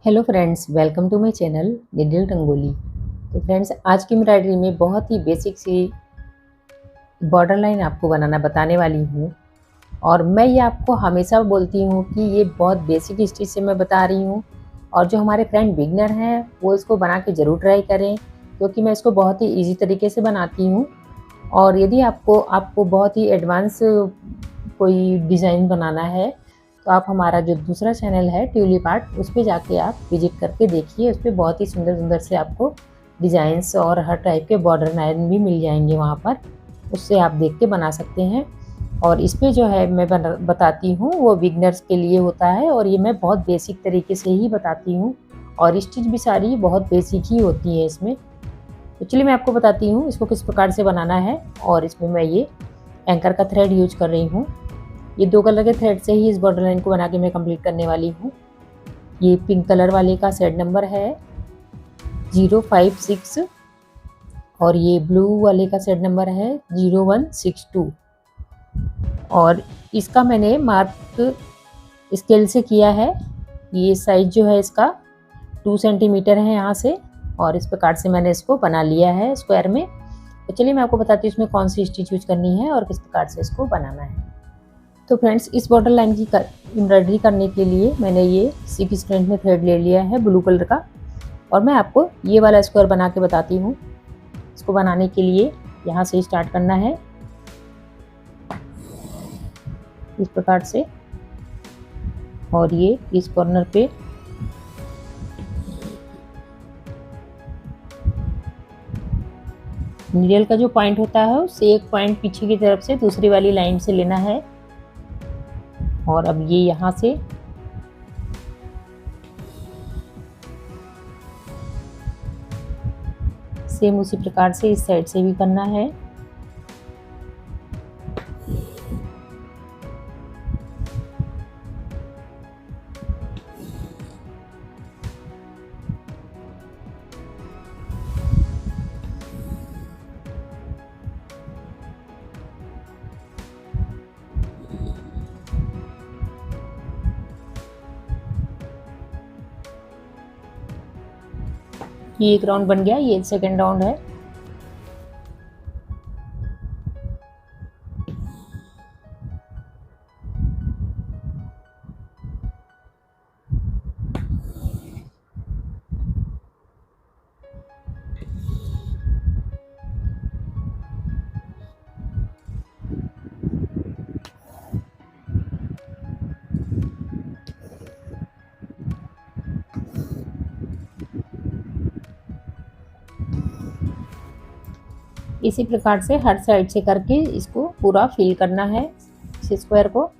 Hello friends, welcome to my channel needle Rangoli. तो friends, आज की एम्ब्रॉयडरी में बहुत ही बेसिक सी बॉर्डर लाइन आपको बनाना बताने वाली हूँ। और मैं ये आपको हमेशा बोलती हूँ कि ये बहुत बेसिक स्टिच से मैं बता रही हूँ। और जो हमारे फ्रेंड बिगनर हैं वो इसको बना के ज़रूर ट्राई करें, क्योंकि मैं इसको बहुत ही ईजी तरीके से बनाती हूँ। और यदि आपको बहुत ही एडवांस कोई डिज़ाइन बनाना है तो आप हमारा जो दूसरा चैनल है ट्यूलिप आर्ट, उस पे जाके आप विजिट करके देखिए। उस पर बहुत ही सुंदर सुंदर से आपको डिज़ाइंस और हर टाइप के बॉर्डर लाइन भी मिल जाएंगे वहाँ पर। उससे आप देख के बना सकते हैं। और इस पे जो है मैं बताती हूँ वो बिगनर्स के लिए होता है, और ये मैं बहुत बेसिक तरीके से ही बताती हूँ। और स्टिच भी सारी बहुत बेसिक ही होती है इसमें। तो चलिए मैं आपको बताती हूँ इसको किस प्रकार से बनाना है। और इसमें मैं ये एंकर का थ्रेड यूज कर रही हूँ। ये 2 कलर के थ्रेड से ही इस बॉर्डर लाइन को बना के मैं कंप्लीट करने वाली हूँ। ये पिंक कलर वाले का सेट नंबर है 056 और ये ब्लू वाले का सेट नंबर है 0162। और इसका मैंने मार्क स्केल से किया है। ये साइज जो है इसका 2 सेंटीमीटर है यहाँ से, और इस प्रकार से मैंने इसको बना लिया है स्क्वायर में। तो चलिए मैं आपको बताती हूँ इसमें कौन सी स्टिच यूज करनी है और किस प्रकार से इसको बनाना है। तो फ्रेंड्स, इस बॉर्डर लाइन की एम्ब्रॉयडरी करने के लिए मैंने ये सिल्क स्ट्रैंड में थ्रेड ले लिया है ब्लू कलर का। और मैं आपको ये वाला स्क्वायर बना के बताती हूँ। इसको बनाने के लिए यहाँ से स्टार्ट करना है इस प्रकार से, और ये इस कॉर्नर पे नीडल का जो पॉइंट होता है उससे एक पॉइंट पीछे की तरफ से दूसरी वाली लाइन से लेना है। और अब ये यहाँ से सेम उसी प्रकार से इस साइड से भी करना है। ये एक राउंड बन गया, ये सेकंड राउंड है। इसी प्रकार से हर साइड से करके इसको पूरा फिल करना है इस स्क्वायर को।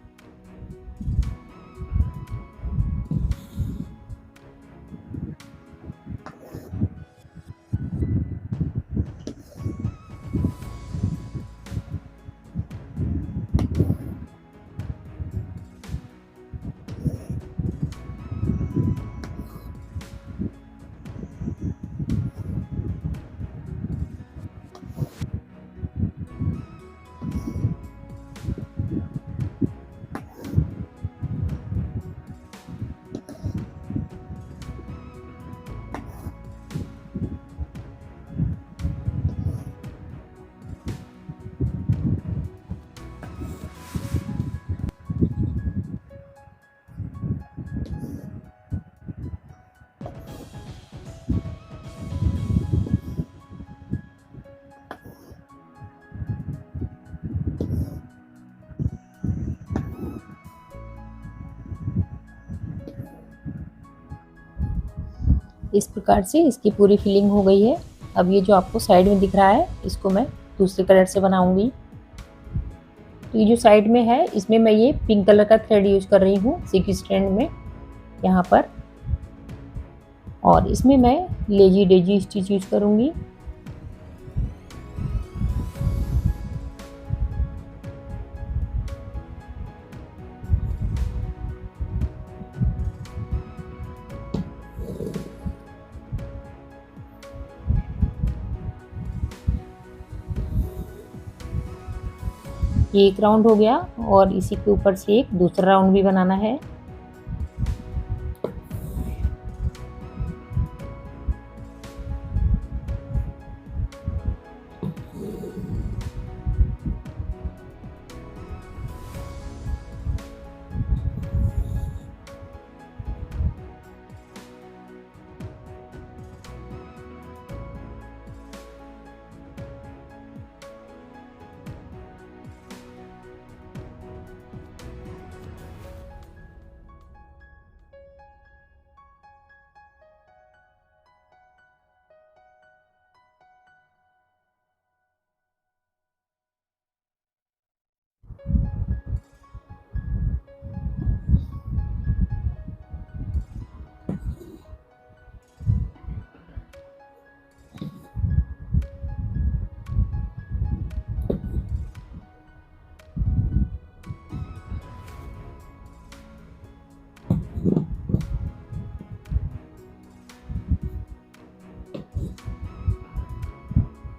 इस प्रकार से इसकी पूरी फिलिंग हो गई है। अब ये जो आपको साइड में दिख रहा है इसको मैं दूसरे कलर से बनाऊंगी। तो ये जो साइड में है इसमें मैं ये पिंक कलर का थ्रेड यूज कर रही हूँ सिल्क स्ट्रैंड में यहाँ पर। और इसमें मैं लेजी डेजी स्टिच यूज करूँगी। ये एक राउंड हो गया, और इसी के ऊपर से एक दूसरा राउंड भी बनाना है।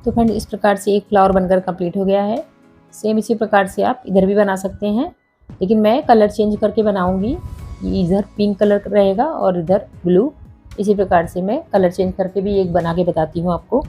तो फ्रेंड इस प्रकार से एक फ्लावर बनकर कंप्लीट हो गया है। सेम इसी प्रकार से आप इधर भी बना सकते हैं, लेकिन मैं कलर चेंज करके बनाऊंगी। इधर पिंक कलर रहेगा और इधर ब्लू। इसी प्रकार से मैं कलर चेंज करके भी एक बना के बताती हूँ आपको।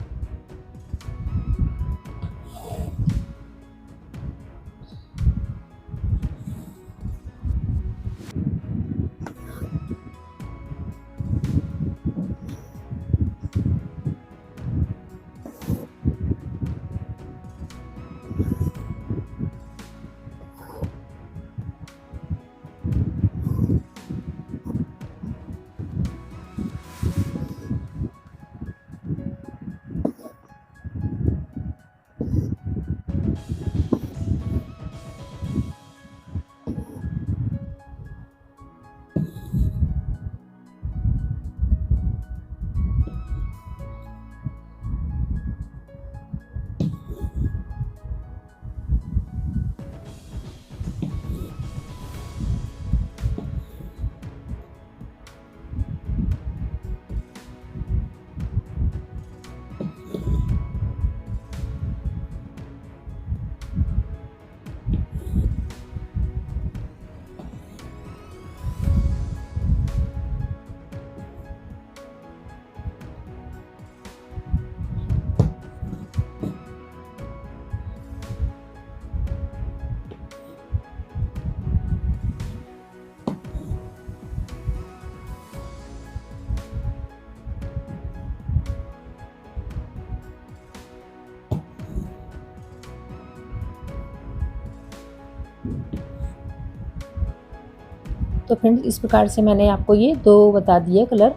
तो फ्रेंड्स इस प्रकार से मैंने आपको ये 2 बता दिए कलर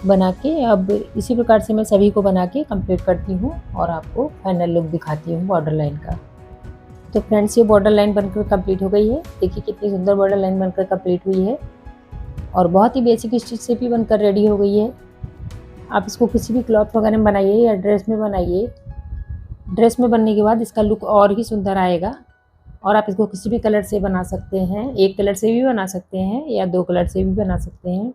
बना के। अब इसी प्रकार से मैं सभी को बना के कंप्लीट करती हूँ और आपको फाइनल लुक दिखाती हूँ बॉर्डर लाइन का। तो फ्रेंड्स ये बॉर्डर लाइन बनकर कंप्लीट हो गई है। देखिए कितनी सुंदर बॉर्डर लाइन बनकर कंप्लीट हुई है और बहुत ही बेसिक स्टिच से भी बनकर रेडी हो गई है। आप इसको किसी भी क्लॉथ वगैरह में बनाइए या ड्रेस में बनाइए। ड्रेस में बनने के बाद इसका लुक और ही सुंदर आएगा। और आप इसको किसी भी कलर से बना सकते हैं, एक कलर से भी बना सकते हैं या 2 कलर से भी बना सकते हैं।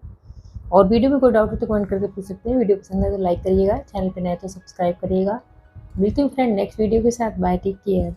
और वीडियो में कोई डाउट हो तो कमेंट करके पूछ सकते हैं। वीडियो पसंद है तो लाइक करिएगा, चैनल पे नए तो सब्सक्राइब करिएगा। मिलती हूँ फ्रेंड नेक्स्ट वीडियो के साथ। Bye, take care.